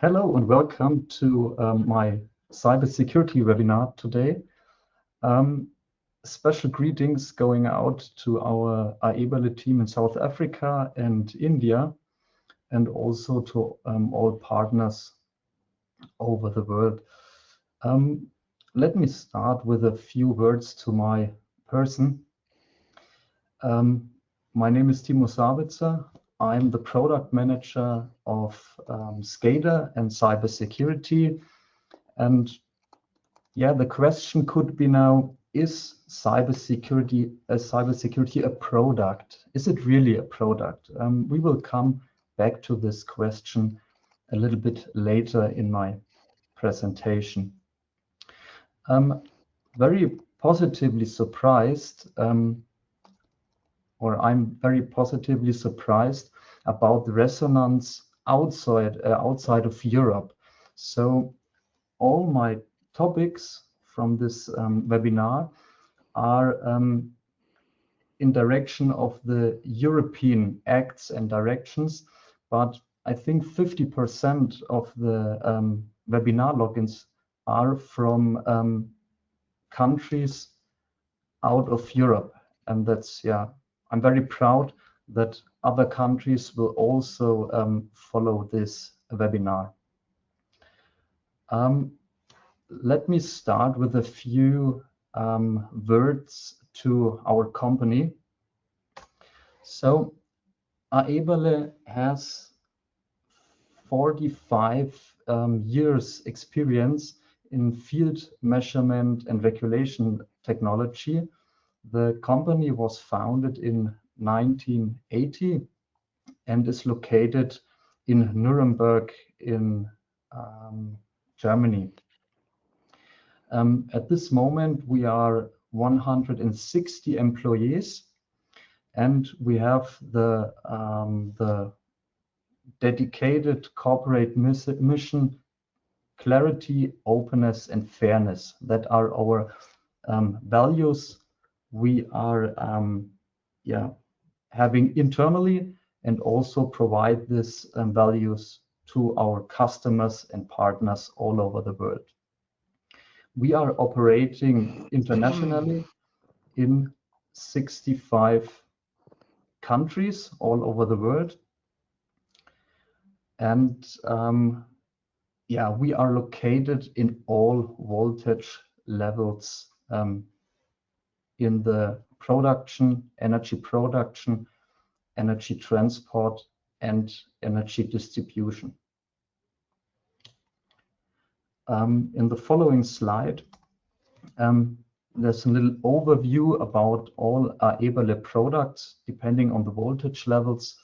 Hello and welcome to my cybersecurity webinar today. Special greetings going out to our Eberle team in South Africa and India, and also to all partners over the world. Let me start with a few words to my person. My name is Timo Sabitzer. I'm the product manager of SCADA and Cyber Security. And yeah, the question could be now, is cybersecurity a product? Is it really a product? We will come back to this question a little bit later in my presentation. Very positively surprised, I'm very positively surprised about the resonance outside of Europe. So all my topics from this webinar are in direction of the European acts and directions, but I think 50% of the webinar logins are from countries out of Europe, and that's, yeah, I'm very proud that other countries will also follow this webinar. Let me start with a few words to our company. So Eberle has 45 years experience in field measurement and regulation technology. The company was founded in 1980 and is located in Nuremberg in Germany. At this moment, we are 160 employees, and we have the dedicated corporate mission: clarity, openness, and fairness. That are our values we are having internally, and also provide these values to our customers and partners all over the world. We are operating internationally in 65 countries all over the world. And we are located in all voltage levels in the production, energy transport, and energy distribution. In the following slide, there's a little overview about all Eberle products depending on the voltage levels.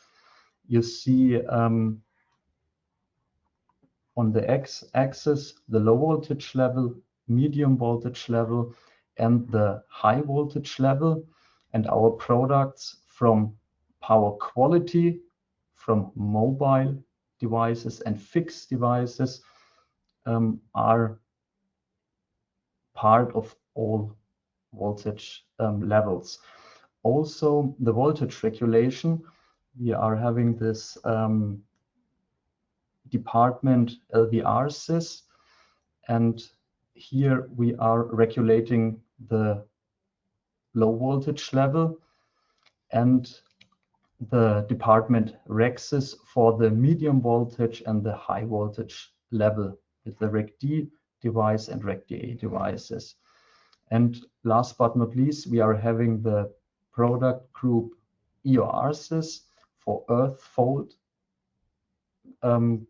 You see on the x-axis the low voltage level, medium voltage level, and the high voltage level, and our products from power quality, from mobile devices and fixed devices are part of all voltage levels. Also, the voltage regulation, we are having this department LVR-SYS, and here we are regulating the low voltage level, and the department REG-SYS for the medium voltage and the high voltage level with the REG-D device and REG-DA devices. And last but not least, we are having the product group EOR-SYS for earth fault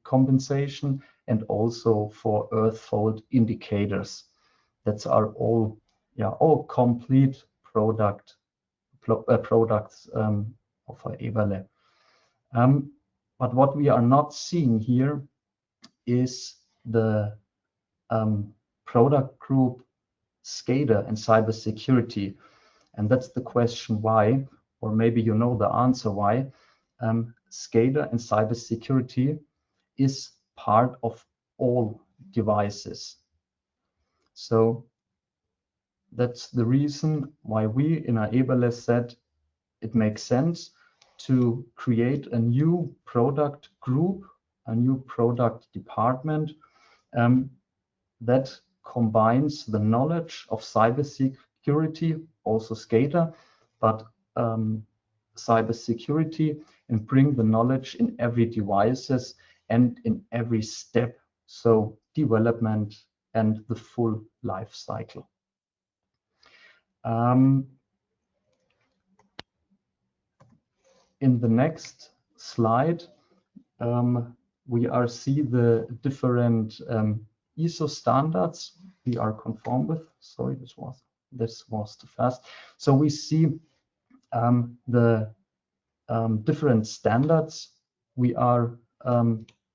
compensation, and also for earth fault indicators. That's our all complete products of Eberle. But what we are not seeing here is the product group SCADA and Cyber Security, and that's the question why, or maybe you know the answer why. SCADA and Cyber Security is part of all devices. So that's the reason why we in Eberle said it makes sense to create a new product group a new product department that combines the knowledge of cybersecurity, also SCADA, but cybersecurity, and bring the knowledge in every devices and in every step, so development and the full life cycle. In the next slide, we are see the different ISO standards we are conform with. Sorry, this was too fast. So we see the different standards we are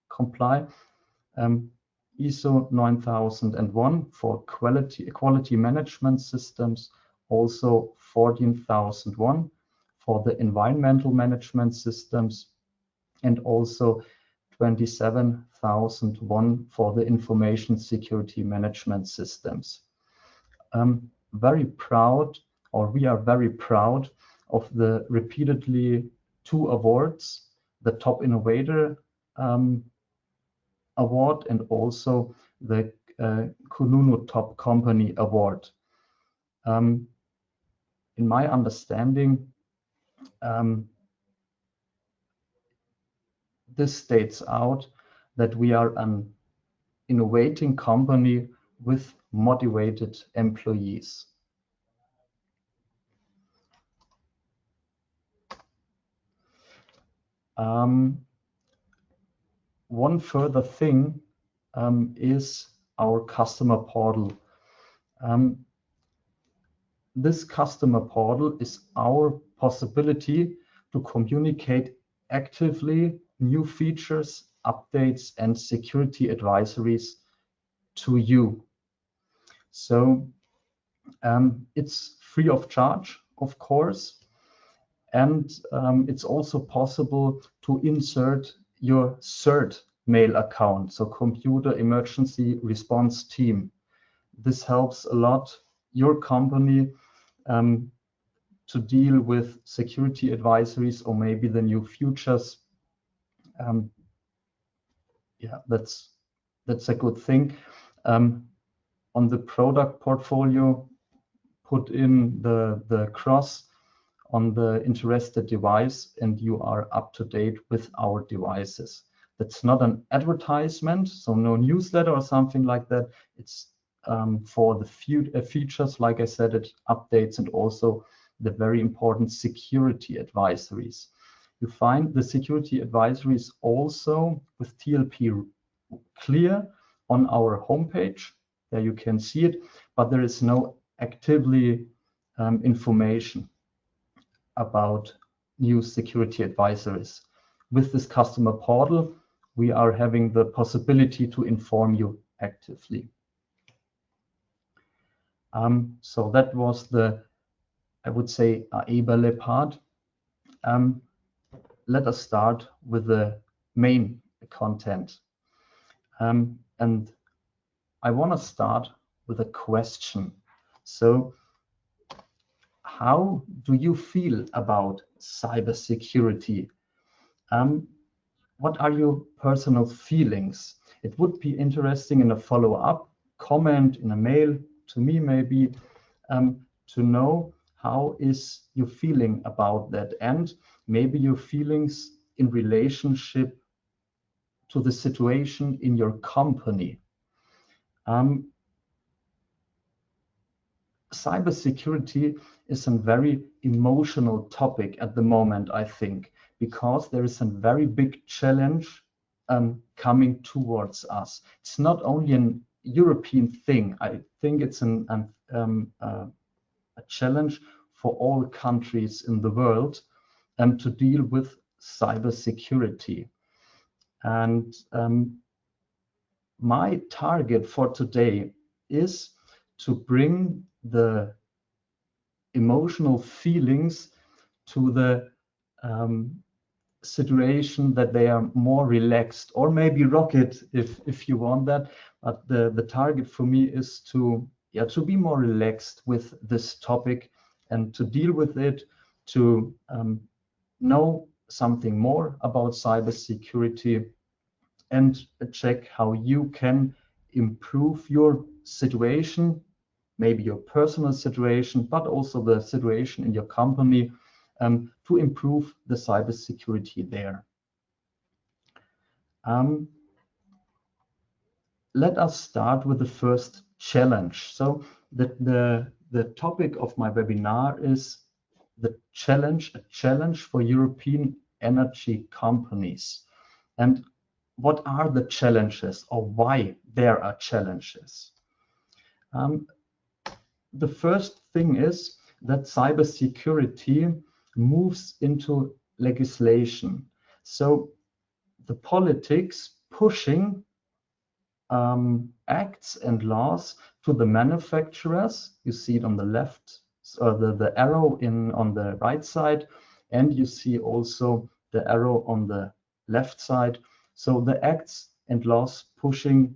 comply. ISO 9001 for quality management systems, also 14001 for the environmental management systems, and also 27001 for the information security management systems. Very proud, or we are very proud of the repeatedly 2 awards, the Top Innovator Award and also the Kununu Top Company Award. In my understanding, this states out that we are an innovating company with motivated employees. One further thing is our customer portal. This customer portal is our possibility to communicate actively new features, updates, and security advisories to you. So it's free of charge, of course, and it's also possible to insert your CERT mail account, so Computer Emergency Response Team. This helps a lot your company to deal with security advisories or maybe the new futures. Yeah, that's a good thing. On the product portfolio, put in the cross on the interested device and you are up to date with our devices. That's not an advertisement, so no newsletter or something like that. It's for the features, like I said, it updates and also the very important security advisories. You find the security advisories also with TLP clear on our homepage. There you can see it, but there is no actively information about new security advisories. With this customer portal, we are having the possibility to inform you actively. So that was the, I would say, Eberle part. Let us start with the main content. And I want to start with a question. So how do you feel about cybersecurity? What are your personal feelings? It would be interesting in a follow-up comment in a mail to me maybe to know how is you feeling about that, and maybe your feelings in relationship to the situation in your company. Cybersecurity is a very emotional topic at the moment, I think, because there is a very big challenge coming towards us. It's not only an European thing. I think it's a challenge for all countries in the world to deal with cybersecurity. And my target for today is to bring the emotional feelings to the situation that they are more relaxed, or maybe rocket if you want that. But the target for me is to be more relaxed with this topic and to deal with it, to know something more about cybersecurity, and check how you can improve your situation, maybe your personal situation, but also the situation in your company, to improve the cybersecurity there. Let us start with the first challenge. So the topic of my webinar is a challenge for European energy companies. And what are the challenges, or why there are challenges? The first thing is that cybersecurity moves into legislation. So the politics pushing acts and laws to the manufacturers. You see it on the left, so the arrow on the right side, and you see also the arrow on the left side. So the acts and laws pushing,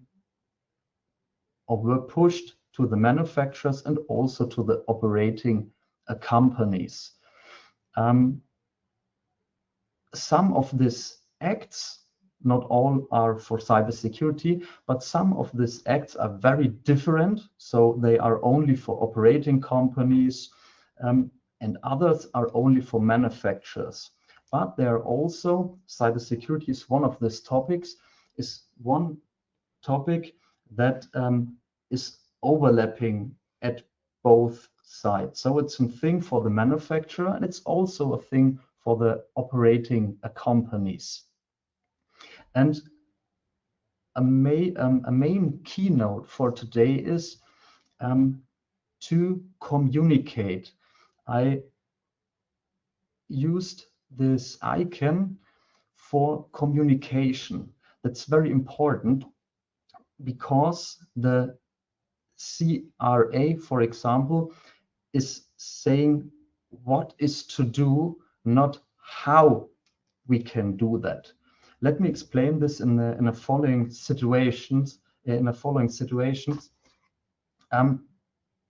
or were pushed, to the manufacturers and also to the operating companies. Some of these acts, not all are for cybersecurity, but some of these acts are very different. So they are only for operating companies, and others are only for manufacturers. But there are also, cybersecurity is one of these topics, is one topic that is overlapping at both sides. So it's a thing for the manufacturer, and it's also a thing for the operating companies. And a main keynote for today is to communicate. I used this icon for communication. That's very important, because the CRA, for example, is saying what is to do, not how we can do that. Let me explain this in the following situations.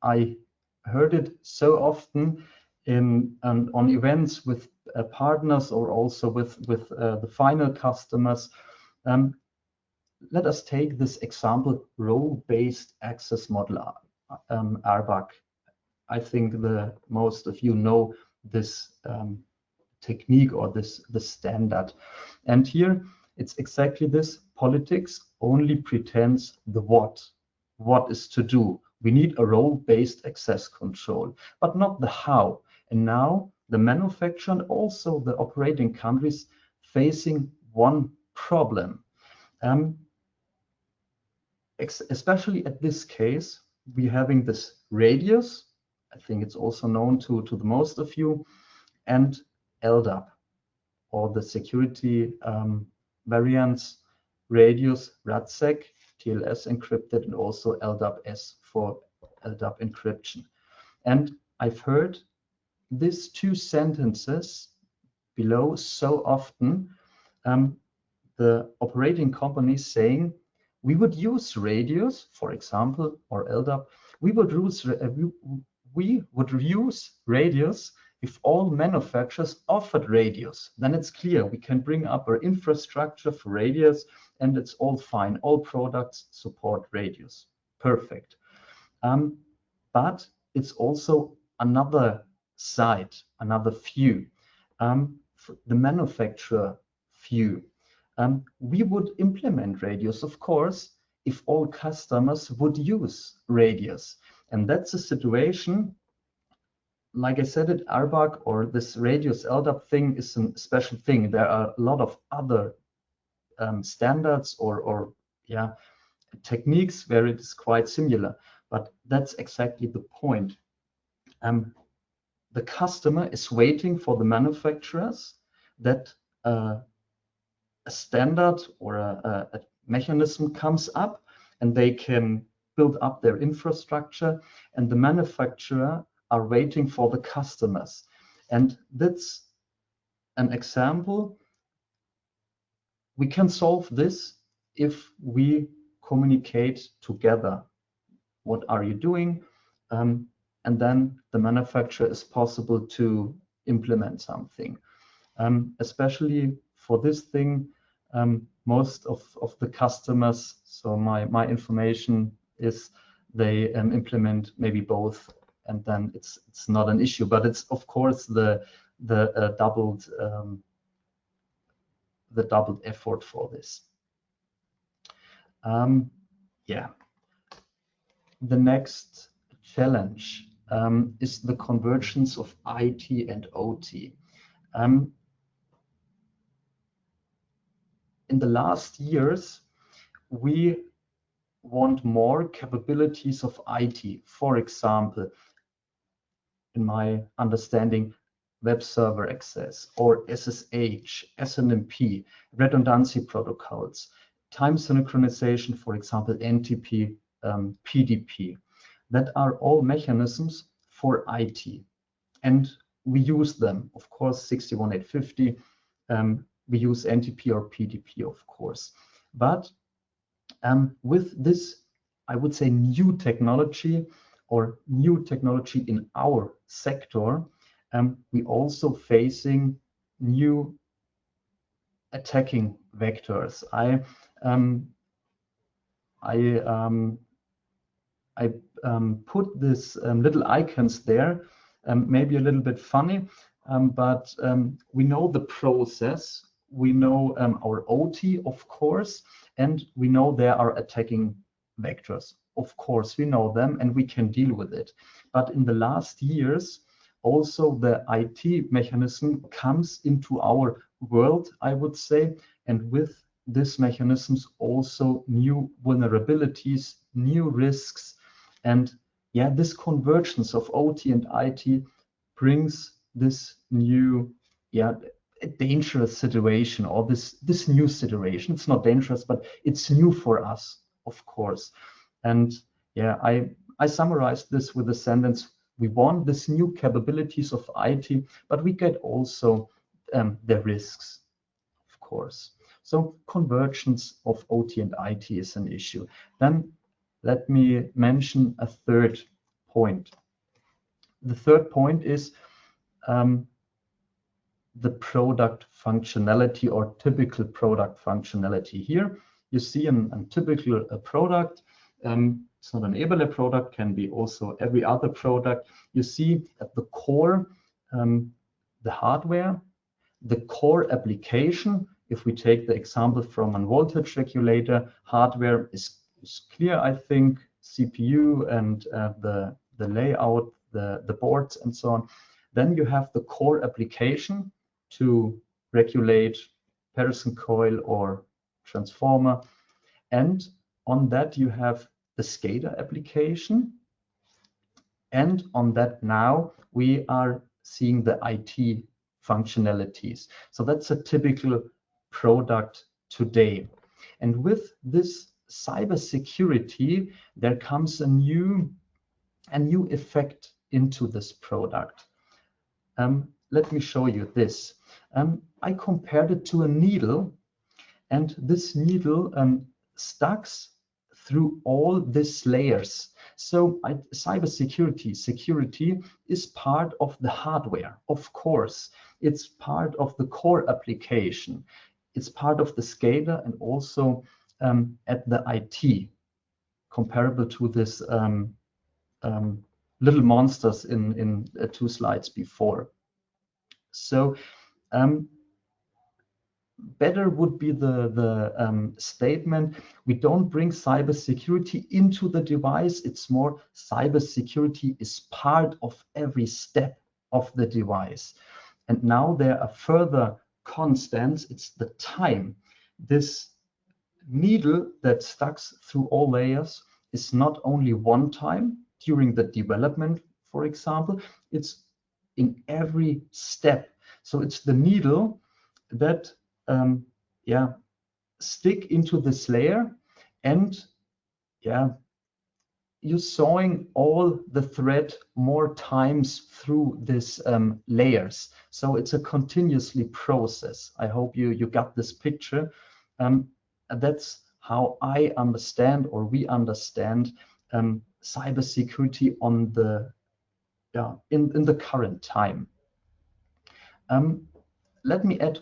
I heard it so often on events with partners, or also with the final customers. Let us take this example, role-based access model, RBAC. I think the most of you know this technique, or this standard. And here it's exactly this. Politics only pretends the what is to do. We need a role-based access control, but not the how. And now the manufacturer and also the operating countries facing one problem. Especially at this case, we're having this radius. I think it's also known to the most of you, and LDAP, or the security variants, radius, RADSEC, TLS encrypted, and also LDAP-S for LDAP encryption. And I've heard these two sentences below so often, the operating companies saying, we would use radius, for example, or LDAP, we would use radius if all manufacturers offered radius. Then it's clear we can bring up our infrastructure for radius, and it's all fine. All products support radius. Perfect. But it's also another side, another view, the manufacturer view. We would implement radius, of course, if all customers would use radius. And that's a situation, like I said, at RBAC, or this radius LDAP thing, is a special thing. There are a lot of other standards or techniques where it is quite similar, but that's exactly the point. The customer is waiting for the manufacturers that a standard or a mechanism comes up, and they can build up their infrastructure, and the manufacturer are waiting for the customers. And that's an example. We can solve this if we communicate together. What are you doing? And then the manufacturer is possible to implement something. Especially for this thing, most of the customers, so my information is they implement maybe both, and then it's not an issue. But it's of course the doubled effort for this. Yeah. The next challenge is the convergence of IT and OT. In the last years, we want more capabilities of IT. For example, in my understanding, web server access or SSH, SNMP, redundancy protocols, time synchronization, for example, NTP, PDP. That are all mechanisms for IT. And we use them, of course, 61850. We use NTP or PDP, of course. But with this, I would say, new technology in our sector, we also facing new attacking vectors. I put this little icons there, maybe a little bit funny, but we know the process. We know our OT, of course, and we know there are attacking vectors. Of course, we know them and we can deal with it. But in the last years, also the IT mechanism comes into our world, I would say, and with these mechanisms also new vulnerabilities, new risks, and yeah, this convergence of OT and IT brings this new, a dangerous situation, or this new situation. It's not dangerous, but it's new for us, of course. And yeah, I summarized this with a sentence: we want this new capabilities of IT, but we get also the risks, of course. So convergence of OT and IT is an issue. Then let me mention a third point. The third point is the product functionality or typical product functionality. Here you see a typical product. It's not an Eberle product, can be also every other product. You see at the core the hardware, the core application. If we take the example from a voltage regulator, hardware is clear, I think, CPU and the layout, the boards and so on. Then you have the core application to regulate Pearson coil or transformer. And on that you have the SCADA application. And on that now we are seeing the IT functionalities. So that's a typical product today. And with this cyber security, there comes a new effect into this product. Let me show you this. I compared it to a needle, and this needle stacks through all these layers. So cyber security is part of the hardware, of course. It's part of the core application. It's part of the SCADA and also at the IT, comparable to this little monsters in 2 slides before. So better would be the statement: we don't bring cybersecurity into the device. It's more cybersecurity is part of every step of the device. And now there are further constants. It's the time. This needle that stacks through all layers is not only one time during the development, for example, it's in every step. So it's the needle that stick into this layer, and you're sawing all the thread more times through this layers. So it's a continuously process. I hope you got this picture. That's how I understand, or we understand, cybersecurity on the in the current time. Let me add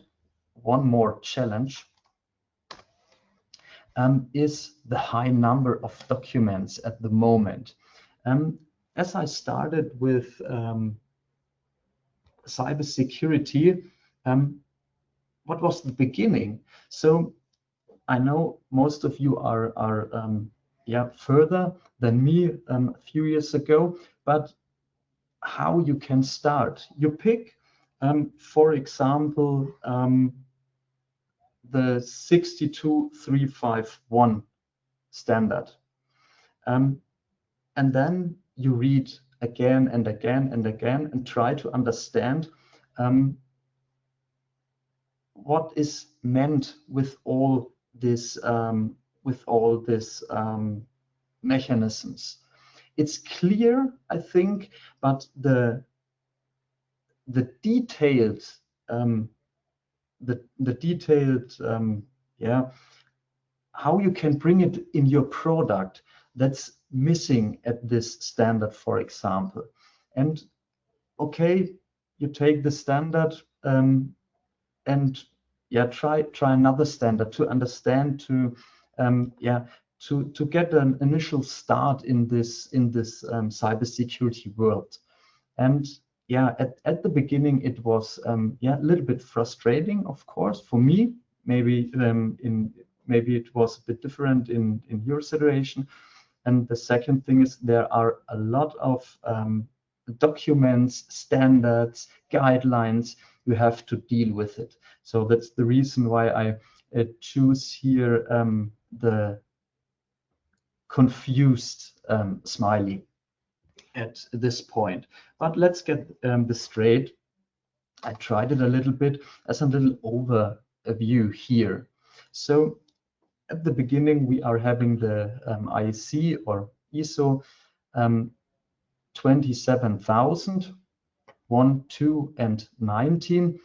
one more challenge. is the high number of documents at the moment. As I started with cybersecurity, what was the beginning? So I know most of you are further than me a few years ago, but how you can start? You pick, for example, the 62351 standard, and then you read again and again and again and try to understand what is meant with all this mechanisms. It's clear, I think, but the detailed how you can bring it in your product, that's missing at this standard, for example. And okay, you take the standard and try another standard to understand, to get an initial start in this cybersecurity world. And at the beginning it was a little bit frustrating, of course, for me. Maybe maybe it was a bit different in your situation. And the second thing is there are a lot of documents, standards, guidelines. You have to deal with it. So that's the reason why I choose here the confused smiley at this point. But let's get this straight. I tried it a little bit as a little overview here. So at the beginning, we are having the IEC or ISO 27000, 1, 2, and 19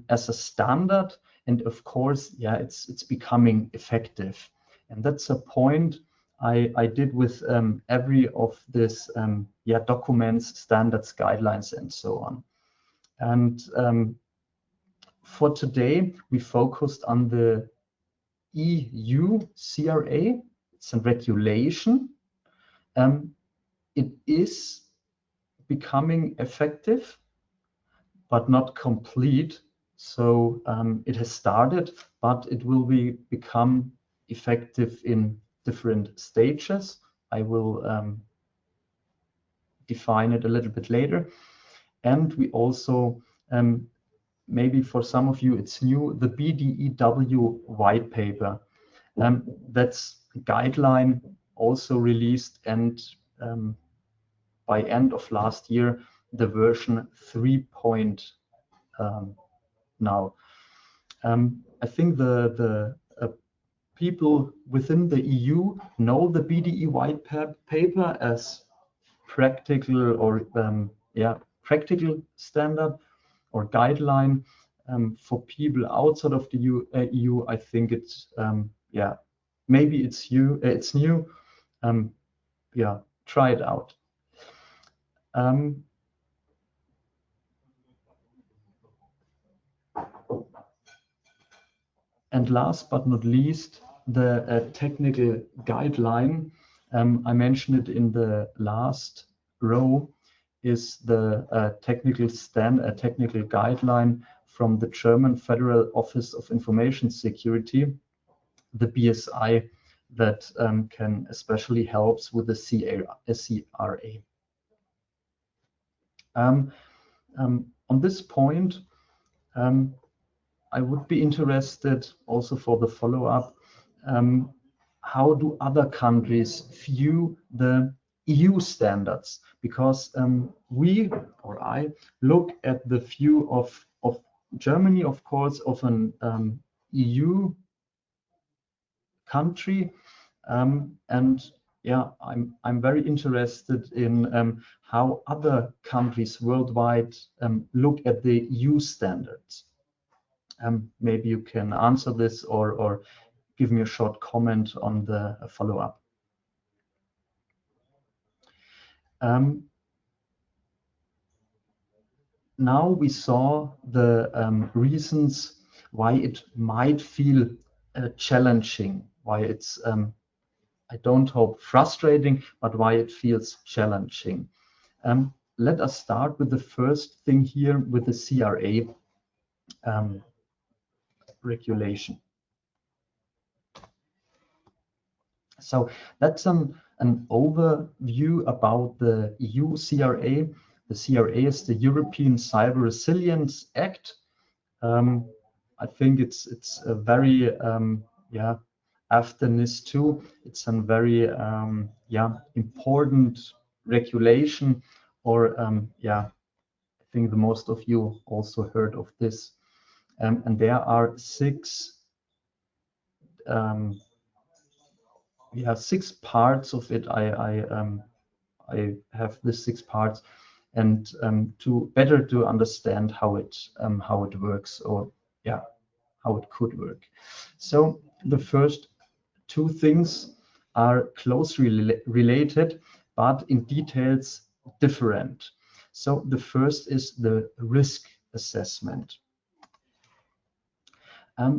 as a standard. And of course, it's becoming effective. And that's a point I did with every of this documents, standards, guidelines, and so on. And for today, we focused on the EU CRA. It's a regulation. It is becoming effective, but not complete. So it has started, but it will become effective in different stages. I will define it a little bit later. And we also, maybe for some of you it's new, the BDEW Whitepaper. That's a guideline also released, and by end of last year, the version 3. Now. I think the people within the EU know the BDE Whitepaper as practical or practical standard or guideline. For people outside of the EU, I think it's maybe it's new. Try it out. And last but not least, the technical guideline. I mentioned it in the last row, is the technical guideline from the German Federal Office of Information Security, the BSI, that can especially helps with the CRA. On this point, I would be interested also for the follow-up. How do other countries view the EU standards? Because I look at the view of Germany, of course, of an EU country, and I'm very interested in how other countries worldwide look at the EU standards. Maybe you can answer this or give me a short comment on the follow-up. Now we saw the reasons why it might feel challenging, why it's I don't hope frustrating, but why it feels challenging. Let us start with the first thing here with the CRA regulation. So that's an overview about the EU CRA. The CRA is the European Cyber Resilience Act. I think it's a very after NIS2, it's a very important regulation, or I think the most of you also heard of this. And there are six parts of it. I have the 6 parts, and to better understand how it works, or how it could work. So the first 2 things are closely related, but in details different. So the first is the risk assessment.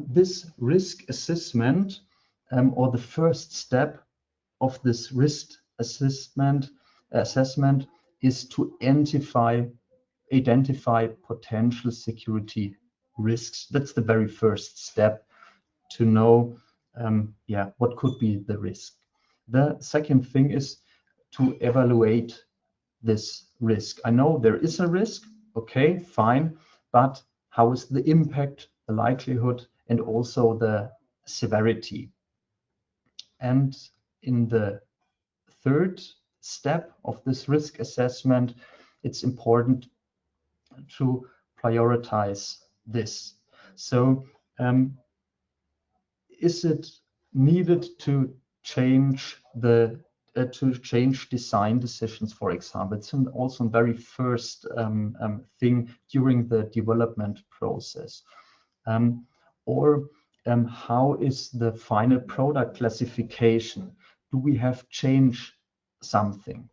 This risk assessment, or the first step of this risk assessment is to identify potential security risks. That's the very first step, to know what could be the risk. The second thing is to evaluate this risk. I know there is a risk, okay, fine, but how is the impact, the likelihood, and also the severity? And in the third step of this risk assessment, it's important to prioritize this. So is it needed to change design decisions, for example? It's also a very first thing during the development process. Or how is the final product classification? Do we have changed something?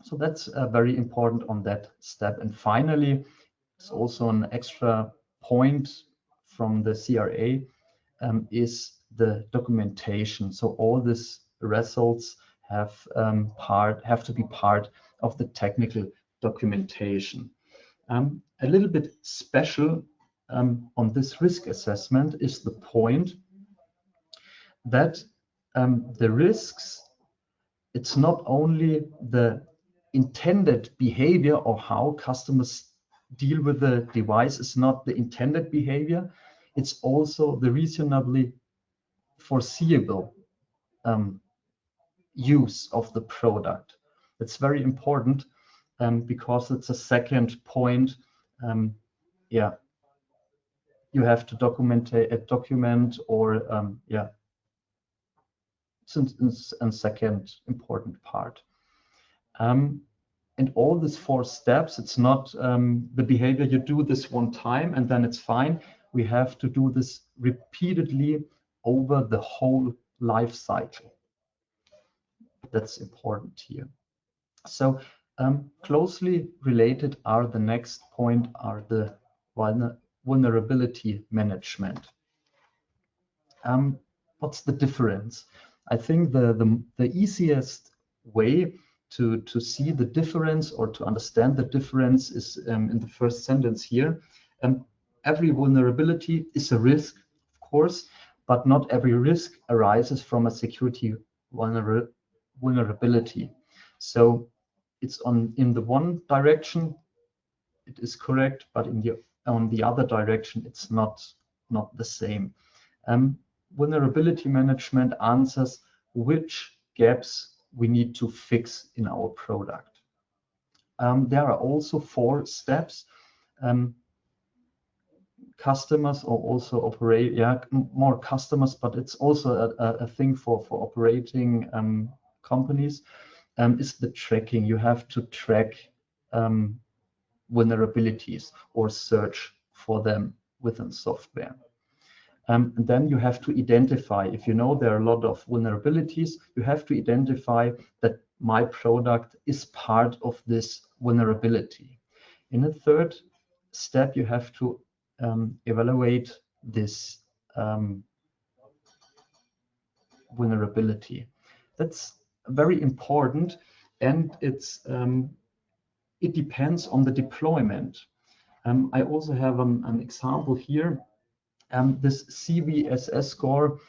So that's very important on that step. And finally, it's also an extra point from the CRA, is the documentation. So all these results have to be part of the technical documentation. A little bit special on this risk assessment is the point that the risks, it's not only the intended behavior or how customers deal with the device is not the intended behavior, it's also the reasonably foreseeable use of the product. It's very important because it's a second point. You have to document, or it's a second important part. And all these 4 steps, it's not the behavior you do this one time and then it's fine. We have to do this repeatedly over the whole life cycle. That's important here. So closely related are the next point are the vulnerability management. What's the difference? I think the easiest way to see the difference, or to understand the difference, is in the first sentence here. Every vulnerability is a risk, of course, but not every risk arises from a security vulnerability. So it's in the one direction it is correct, but on the other direction it's not the same. Vulnerability management answers which gaps we need to fix in our product. There are also 4 steps. Customers, or also operate, more customers, but it's also a thing for operating companies, is the tracking. You have to track vulnerabilities or search for them within software. And then you have to identify, if you know there are a lot of vulnerabilities, you have to identify that my product is part of this vulnerability. In the third step, you have to evaluate this vulnerability. That's very important, and it depends on the deployment. I also have an example here. This CVSS score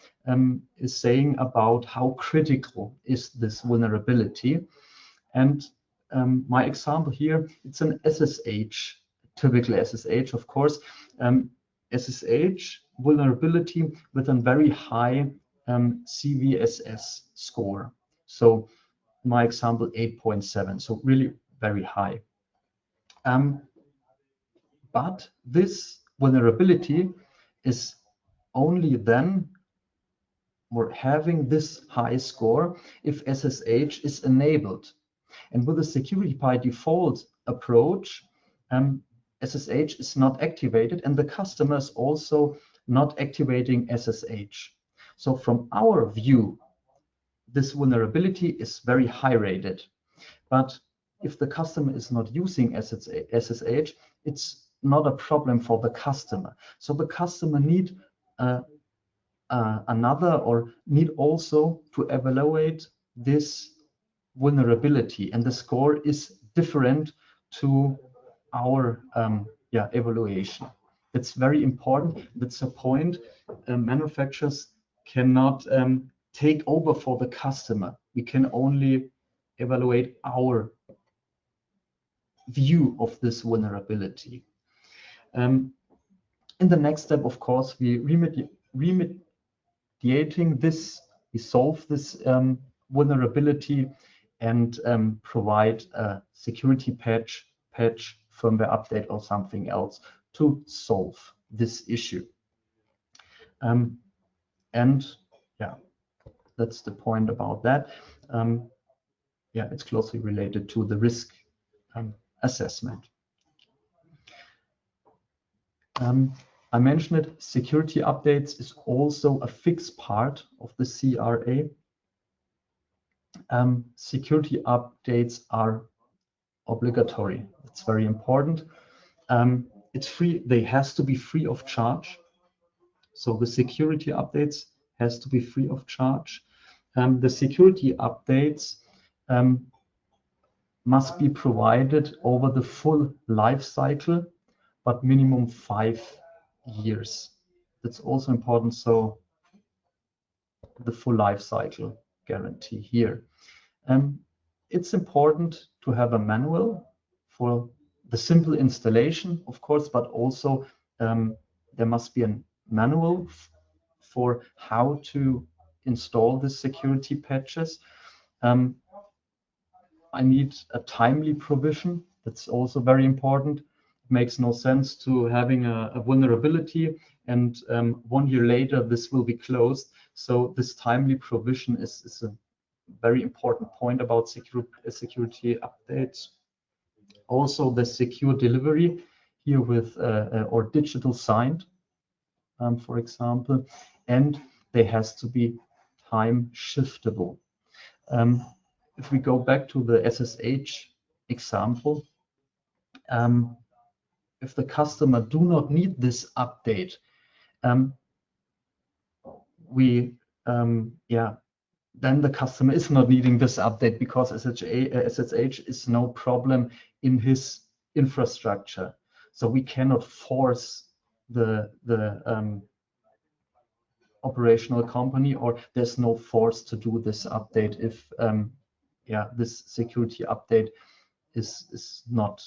is saying about how critical is this vulnerability. And my example here, it's an SSH, typical SSH, of course, SSH vulnerability with a very high CVSS score. So my example, 8.7, so really very high. But this vulnerability is only then or having this high score if SSH is enabled. And with the security by default approach, SSH is not activated, and the customer is also not activating SSH. So from our view, this vulnerability is very high rated. But if the customer is not using SSH, it's not a problem for the customer. So the customer need another or need also to evaluate this vulnerability, and the score is different to our evaluation. That's very important. That's a point. Manufacturers cannot take over for the customer. We can only evaluate our view of this vulnerability. In the next step, of course, we remediating this, we solve this vulnerability and provide a security patch, firmware update, or something else to solve this issue. And yeah, that's the point about that. Yeah, it's closely related to the risk assessment. I mentioned it, security updates is also a fixed part of the CRA. Security updates are obligatory. It's very important. It's free. They has to be free of charge. So the security updates has to be free of charge. The security updates must be provided over the full life cycle, but minimum 5 years. That's also important. So the full life cycle guarantee here. It's important to have a manual for the simple installation, of course, but also there must be a manual for how to install the security patches. I need a timely provision. That's also very important. It makes no sense to having a vulnerability and 1 year later this will be closed. So this timely provision is a very important point about security updates. Also the secure delivery here with or digital signed, for example, and they has to be time shiftable. If we go back to the SSH example, if the customer do not need this update, then the customer is not needing this update because SSH is no problem in his infrastructure. So we cannot force the operational company, or there's no force to do this update if this security update is not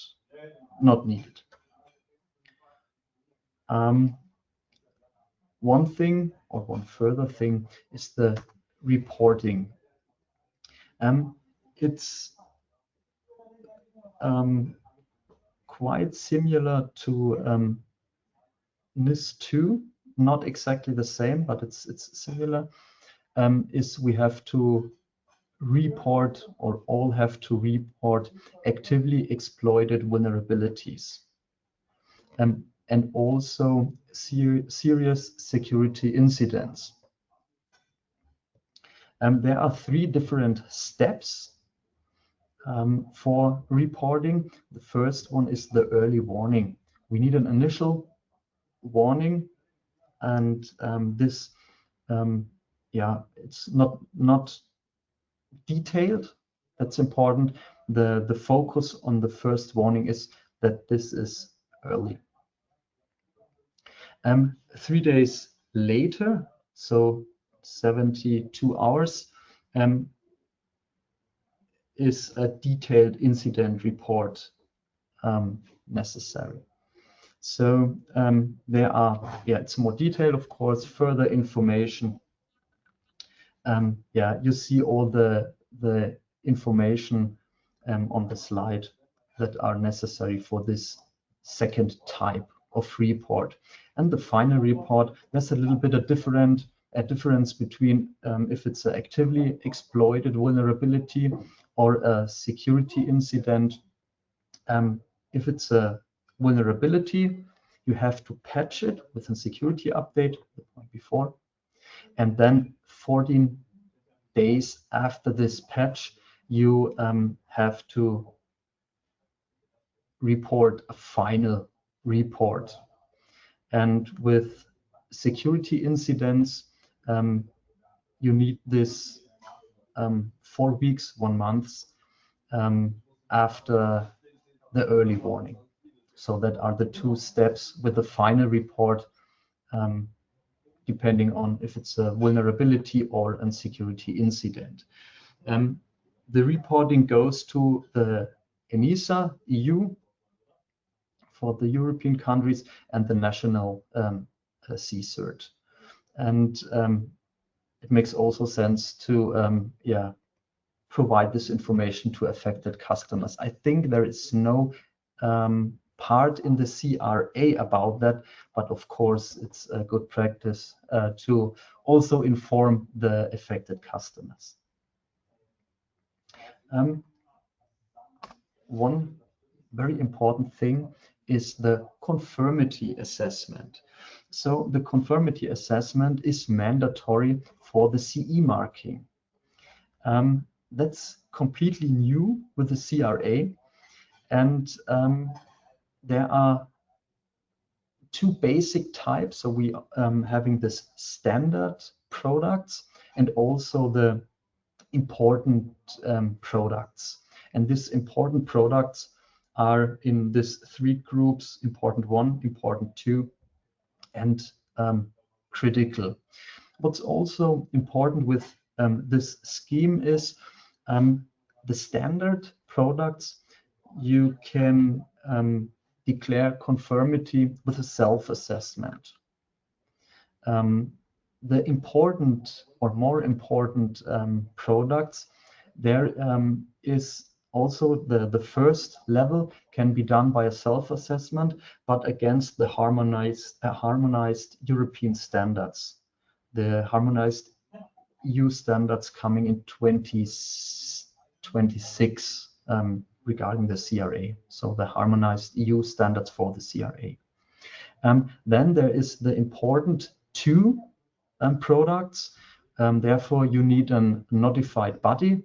needed. One thing, or one further thing, is the reporting. It's quite similar to NIS2, not exactly the same, but it's similar. Is we have to report, or all have to report, actively exploited vulnerabilities, and also serious security incidents. There are 3 different steps for reporting. The first one is the early warning. We need an initial warning, and this yeah, it's not detailed. That's important. The focus on the first warning is that this is early. 3 days later, so 72 hours, is a detailed incident report necessary. So there are, yeah, it's more detailed, of course, further information. Yeah, you see all the information on the slide that are necessary for this second type of report. And the final report, there's a little bit of difference between if it's an actively exploited vulnerability or a security incident. If it's a vulnerability, you have to patch it with a security update the point before, and then 14 days after this patch, you have to report a final report. And with security incidents, you need this 4 weeks, 1 month after the early warning. So that are the 2 steps with the final report, depending on if it's a vulnerability or a security incident. The reporting goes to the ENISA, EU, for the European countries, and the national CCERT. And it makes also sense to yeah, provide this information to affected customers. I think there is no part in the CRA about that, but of course it's a good practice to also inform the affected customers. One very important thing is the conformity assessment. So the conformity assessment is mandatory for the CE marking. That's completely new with the CRA, and there are 2 basic types. So we having this standard products and also the important products. And these important products are in these 3 groups: important 1, important 2, and critical. What's also important with this scheme is the standard products, you can declare conformity with a self-assessment. The important or more important products, there is also the first level can be done by a self-assessment, but against the harmonized European standards. The harmonized EU standards coming in 2026 regarding the CRA, so the harmonized EU standards for the CRA. Then there is the important 2 products. Therefore, you need a notified body,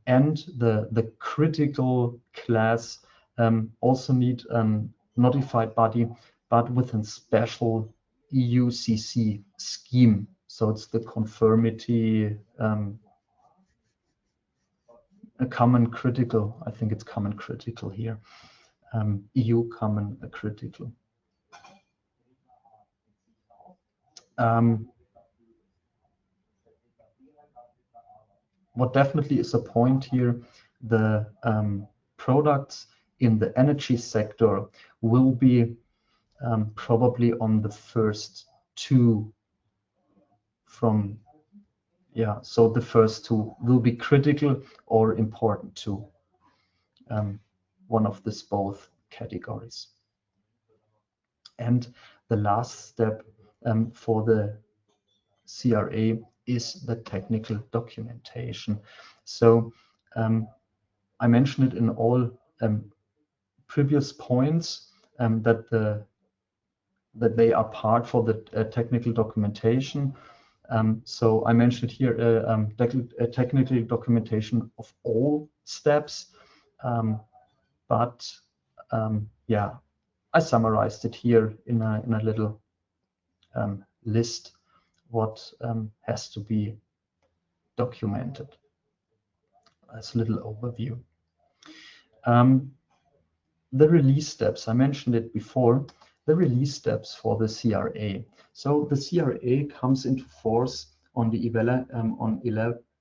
and the critical class also need a notified body, but with a special EU CC scheme. So it's the conformity, a common critical. I think it's common critical here. EU common critical. What definitely is a point here, the products in the energy sector will be probably on the first 2 from, yeah, so the first 2 will be critical or important 2, one of these both categories. And the last step for the CRA is the technical documentation. So I mentioned it in all previous points that they are part for the technical documentation. So I mentioned here a technical documentation of all steps, but yeah, I summarized it here in a little list what has to be documented. As a little overview. The release steps, I mentioned it before, the release steps for the CRA. So the CRA comes into force on the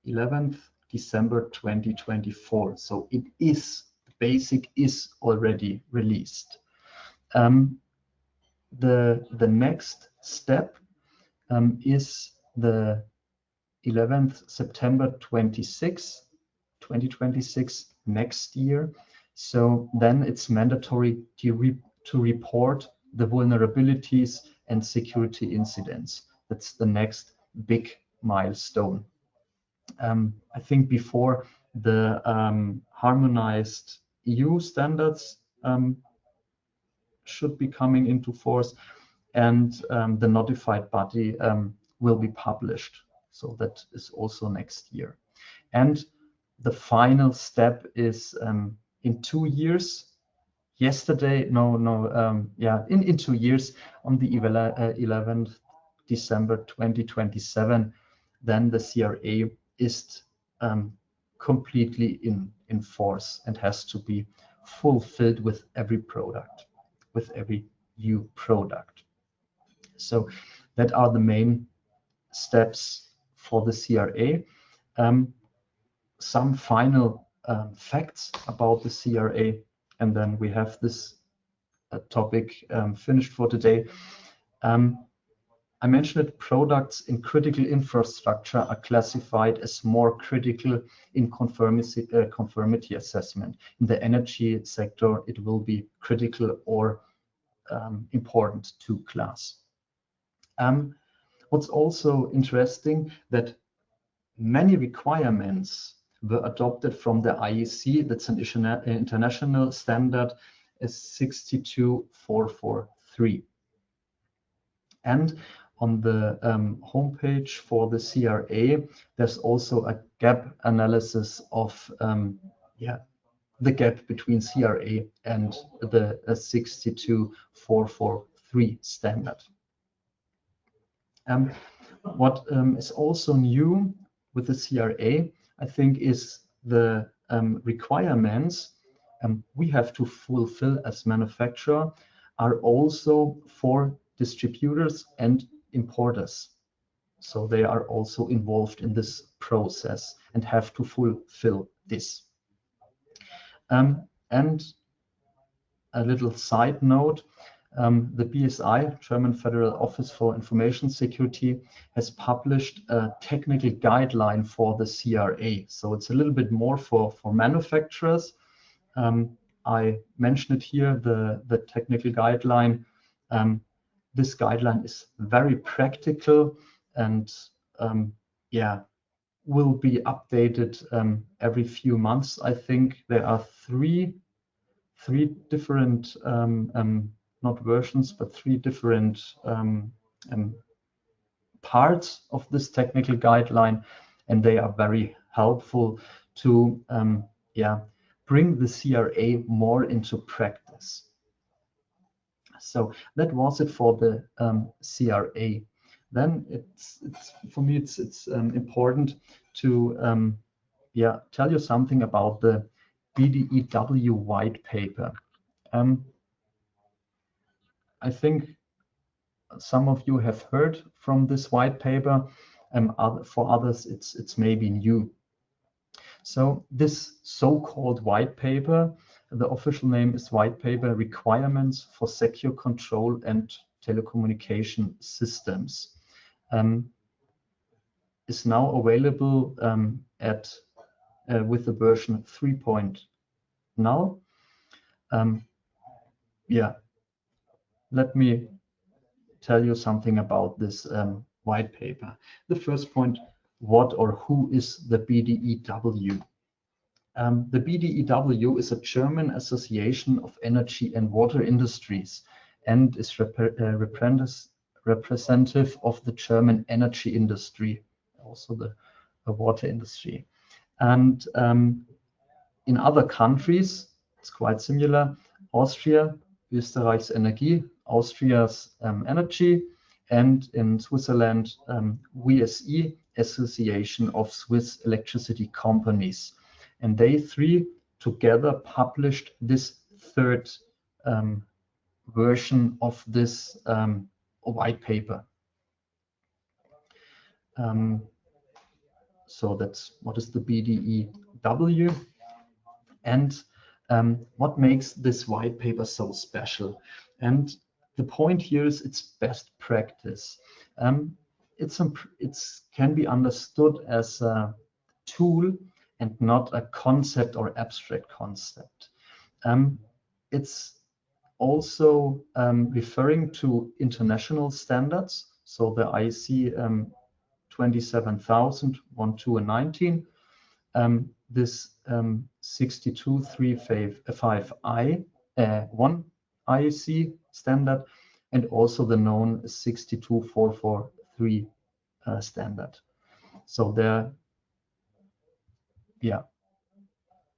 11th December 2024. So it is, the basic is already released. The next step is the 11th September 2026, next year. So then it's mandatory to report the vulnerabilities and security incidents. That's the next big milestone. I think before the harmonized EU standards should be coming into force, and the notified body will be published. So that is also next year. And the final step is in 2 years. Yesterday, in 2 years, on the 11th December 2027, then the CRA is completely in force and has to be fulfilled with every product, with every new product. So that are the main steps for the CRA. Some final facts about the CRA, and then we have this topic finished for today. I mentioned that products in critical infrastructure are classified as more critical in conformity assessment. In the energy sector, it will be critical or important to class. What's also interesting, that many requirements were adopted from the IEC, that's an international standard, is 62443. And on the homepage for the CRA, there's also a gap analysis of the gap between CRA and the 62443 standard. What is also new with the CRA, I think, is the requirements we have to fulfill as manufacturer are also for distributors and importers. So they are also involved in this process and have to fulfill this. And a little side note, the BSI, German Federal Office for Information Security, has published a technical guideline for the CRA. So it's a little bit more for manufacturers. I mentioned it here, the technical guideline. This guideline is very practical and will be updated every few months. I think there are three different not versions, but 3 different parts of this technical guideline, and they are very helpful to bring the CRA more into practice. So that was it for the CRA. Then it's for me it's important to tell you something about the BDEW Whitepaper. I think some of you have heard from this white paper, for others it's maybe new. So this so-called white paper, the official name is White Paper Requirements for Secure Control and Telecommunication Systems, is now available with the version 3.0. Let me tell you something about this white paper. The first point, what or who is the BDEW? The BDEW is a German association of energy and water industries and is representative of the German energy industry, also the water industry. And in other countries, it's quite similar. Austria, Österreich's Energie, Austria's energy, and in Switzerland, WSE, Association of Swiss Electricity Companies. And they three together published this third version of this white paper. So that's what is the BDEW, and what makes this white paper so special. And the point here is it's best practice. It can be understood as a tool and not a concept or abstract concept. It's also referring to international standards, so the IEC 27000, 1, 2, and 19, this 62355I 1 IEC standard, and also the known 62443 standard. So they're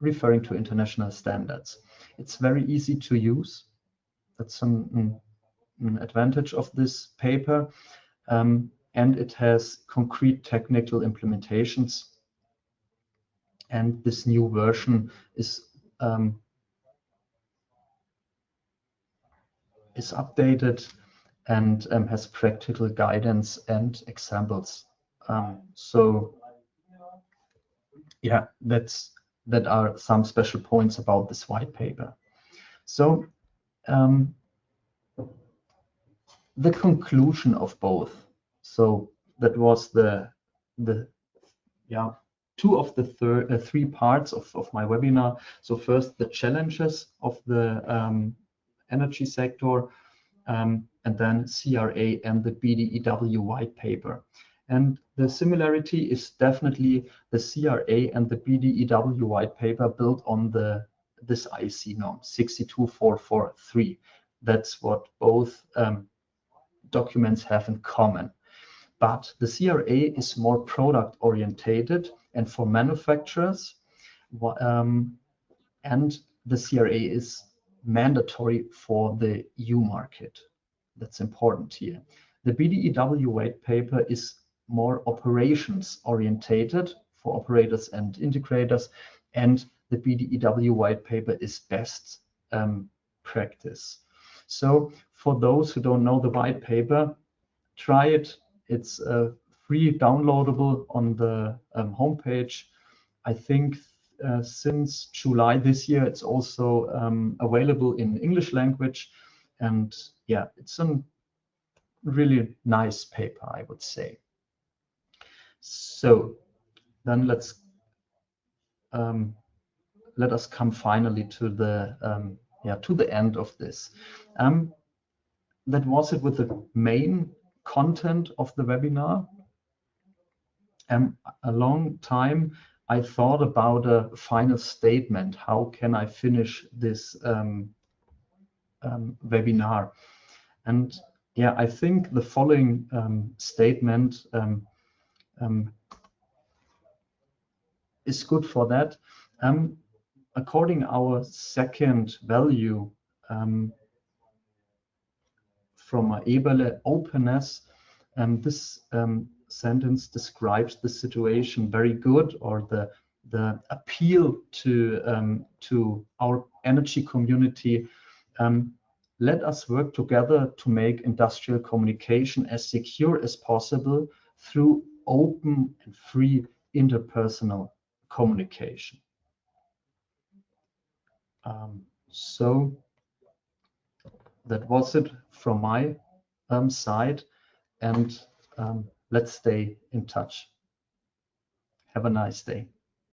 referring to international standards. It's very easy to use. That's an advantage of this paper. And it has concrete technical implementations. And this new version is updated and has practical guidance and examples. So yeah, that are some special points about this white paper. So the conclusion of both. So that was the two of the three parts of my webinar. So first, the challenges of the energy sector, and then CRA and the BDEW white paper. And the similarity is definitely the CRA and the BDEW white paper built on this IEC norm 62443. That's what both documents have in common. But the CRA is more product orientated and for manufacturers, and the CRA is mandatory for the EU market. That's important here. The BDEW white paper is more operations orientated for operators and integrators, and the BDEW white paper is best practice. So for those who don't know the white paper, try it. It's free downloadable on the homepage. I think since July this year, it's also available in English language. And yeah, it's a really nice paper, I would say. So then let us come finally to the end of this. That was it with the main content of the webinar. A long time I thought about a final statement. How can I finish this webinar? And yeah, I think the following statement is good for that. According our second value from Eberle, openness, this sentence describes the situation very good, or the appeal to our energy community. Let us work together to make industrial communication as secure as possible through open and free interpersonal communication. So that was it from my side, and let's stay in touch. Have a nice day.